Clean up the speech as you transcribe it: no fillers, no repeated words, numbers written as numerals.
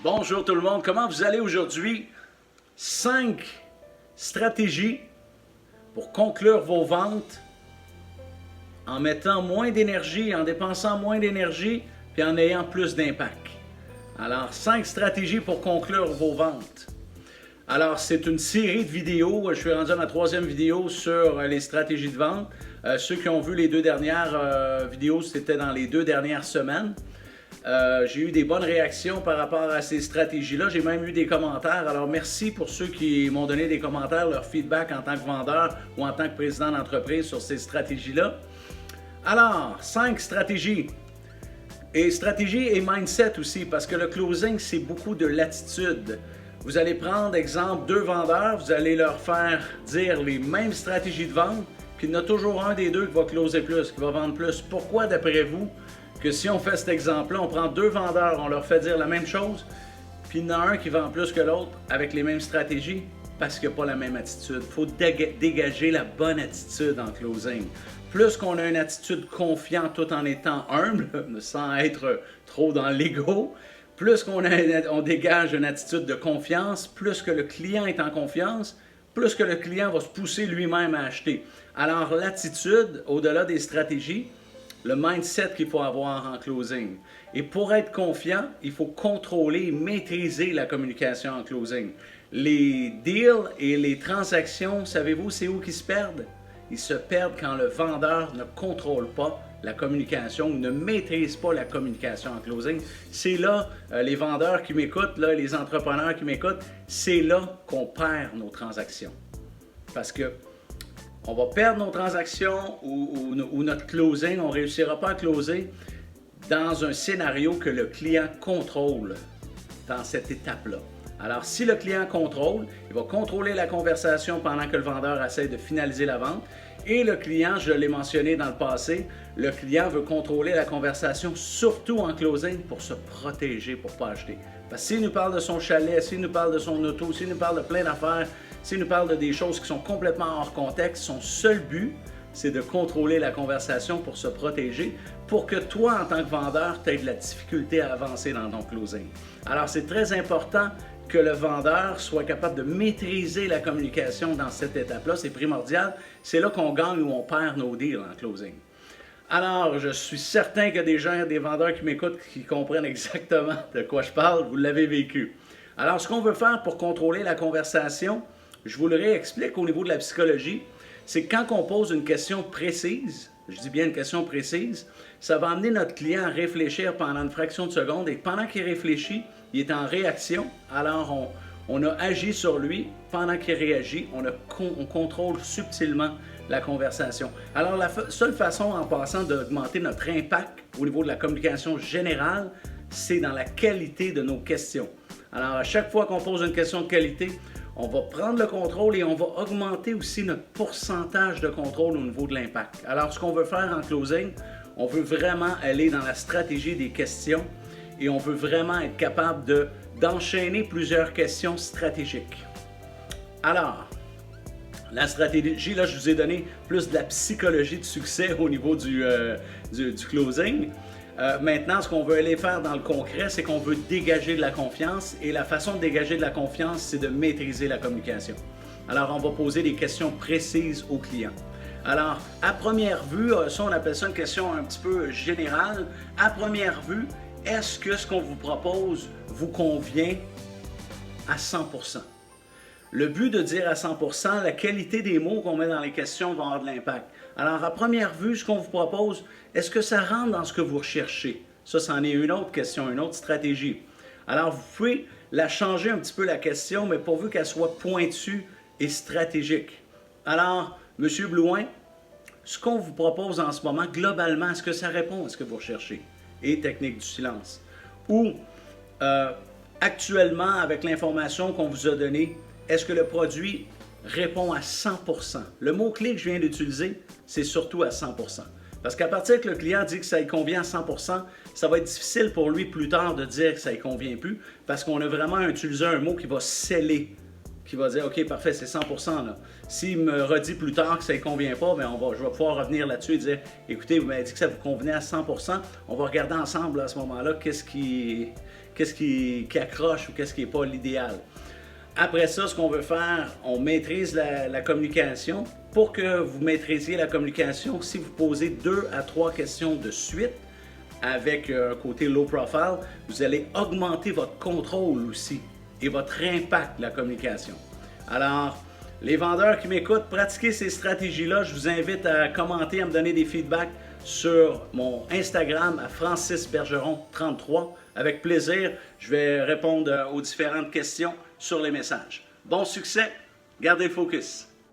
Bonjour tout le monde, comment vous allez aujourd'hui? 5 stratégies pour conclure vos ventes en mettant moins d'énergie, en dépensant moins d'énergie, puis en ayant plus d'impact. Alors, 5 stratégies pour conclure vos ventes. Alors, c'est une série de vidéos. Je suis rendu à ma 3e vidéo sur les stratégies de vente. Ceux qui ont vu les 2 dernières vidéos, c'était dans les 2 dernières semaines. J'ai eu des bonnes réactions par rapport à ces stratégies-là. J'ai même eu des commentaires. Alors, merci pour ceux qui m'ont donné des commentaires, leur feedback en tant que vendeur ou en tant que président d'entreprise sur ces stratégies-là. Alors, 5 stratégies. Et stratégie et mindset aussi, parce que le closing, c'est beaucoup de l'attitude. Vous allez prendre, exemple, 2 vendeurs, vous allez leur faire dire les mêmes stratégies de vente, puis il y en a toujours un des 2 qui va closer plus, qui va vendre plus. Pourquoi, d'après vous, que si on fait cet exemple-là, on prend 2 vendeurs, on leur fait dire la même chose, puis il y en a un qui vend plus que l'autre avec les mêmes stratégies? Parce qu'il n'y a pas la même attitude. Il faut dégager la bonne attitude en closing. Plus qu'on a une attitude confiante tout en étant humble, sans être trop dans l'ego, plus on dégage une attitude de confiance, plus que le client est en confiance, plus que le client va se pousser lui-même à acheter. Alors l'attitude, au-delà des stratégies, le mindset qu'il faut avoir en closing. Et pour être confiant, il faut contrôler, maîtriser la communication en closing. Les deals et les transactions, savez-vous, c'est où qu'ils se perdent? Ils se perdent quand le vendeur ne contrôle pas la communication ou ne maîtrise pas la communication en closing. C'est là, les vendeurs qui m'écoutent, là, les entrepreneurs qui m'écoutent, c'est là qu'on perd nos transactions. Parce que on va perdre nos transactions ou notre closing, on ne réussira pas à closer dans un scénario que le client contrôle dans cette étape-là. Alors, si le client contrôle, il va contrôler la conversation pendant que le vendeur essaie de finaliser la vente. Et le client, je l'ai mentionné dans le passé, le client veut contrôler la conversation, surtout en closing, pour se protéger, pour ne pas acheter. Parce que s'il nous parle de son chalet, s'il nous parle de son auto, s'il nous parle de plein d'affaires, s'il nous parle de des choses qui sont complètement hors contexte, son seul but, c'est de contrôler la conversation pour se protéger, pour que toi, en tant que vendeur, tu aies de la difficulté à avancer dans ton closing. Alors, c'est très important que le vendeur soit capable de maîtriser la communication dans cette étape-là. C'est primordial. C'est là qu'on gagne ou on perd nos deals en closing. Alors, je suis certain qu'il y a des gens, des vendeurs qui m'écoutent, qui comprennent exactement de quoi je parle. Vous l'avez vécu. Alors, ce qu'on veut faire pour contrôler la conversation, je vous le réexplique au niveau de la psychologie, c'est que quand on pose une question précise, je dis bien une question précise, ça va amener notre client à réfléchir pendant une fraction de seconde et pendant qu'il réfléchit, il est en réaction, alors on a agi sur lui. Pendant qu'il réagit, on contrôle subtilement la conversation. Alors la seule façon en passant d'augmenter notre impact au niveau de la communication générale, c'est dans la qualité de nos questions. Alors à chaque fois qu'on pose une question de qualité, on va prendre le contrôle et on va augmenter aussi notre pourcentage de contrôle au niveau de l'impact. Alors ce qu'on veut faire en closing, on veut vraiment aller dans la stratégie des questions et on veut vraiment être capable d'enchaîner plusieurs questions stratégiques. Alors, la stratégie, là, je vous ai donné plus de la psychologie de succès au niveau du closing. Maintenant, ce qu'on veut aller faire dans le concret, c'est qu'on veut dégager de la confiance et la façon de dégager de la confiance, c'est de maîtriser la communication. Alors, on va poser des questions précises aux clients. Alors, à première vue, ça on appelle ça une question un petit peu générale. À première vue, est-ce que ce qu'on vous propose vous convient à 100%? Le but de dire à 100%, la qualité des mots qu'on met dans les questions va avoir de l'impact. Alors, à première vue, ce qu'on vous propose, est-ce que ça rentre dans ce que vous recherchez? Ça, c'en est une autre question, une autre stratégie. Alors, vous pouvez la changer un petit peu la question, mais pourvu qu'elle soit pointue et stratégique. Alors, M. Blouin, ce qu'on vous propose en ce moment, globalement, est-ce que ça répond à ce que vous recherchez? Et technique du silence. Ou, actuellement, avec l'information qu'on vous a donnée, est-ce que le produit répond à 100%? Le mot-clé que je viens d'utiliser, c'est surtout à 100%. Parce qu'à partir que le client dit que ça lui convient à 100%, ça va être difficile pour lui plus tard de dire que ça lui convient plus, parce qu'on a vraiment utilisé un mot qui va sceller qui va dire, OK, parfait, c'est 100%. Là. S'il me redit plus tard que ça ne convient pas, bien, je vais pouvoir revenir là-dessus et dire, écoutez, vous m'avez dit que ça vous convenait à 100%. On va regarder ensemble là, à ce moment-là qu'est-ce qui accroche ou qu'est-ce qui n'est pas l'idéal. Après ça, ce qu'on veut faire, on maîtrise la communication. Pour que vous maîtrisiez la communication, si vous posez 2 à 3 questions de suite, avec un côté low profile, vous allez augmenter votre contrôle aussi et votre impact de la communication. Alors, les vendeurs qui m'écoutent, pratiquez ces stratégies-là. Je vous invite à commenter, à me donner des feedbacks sur mon Instagram à Francis Bergeron 33. Avec plaisir, je vais répondre aux différentes questions sur les messages. Bon succès, gardez le focus.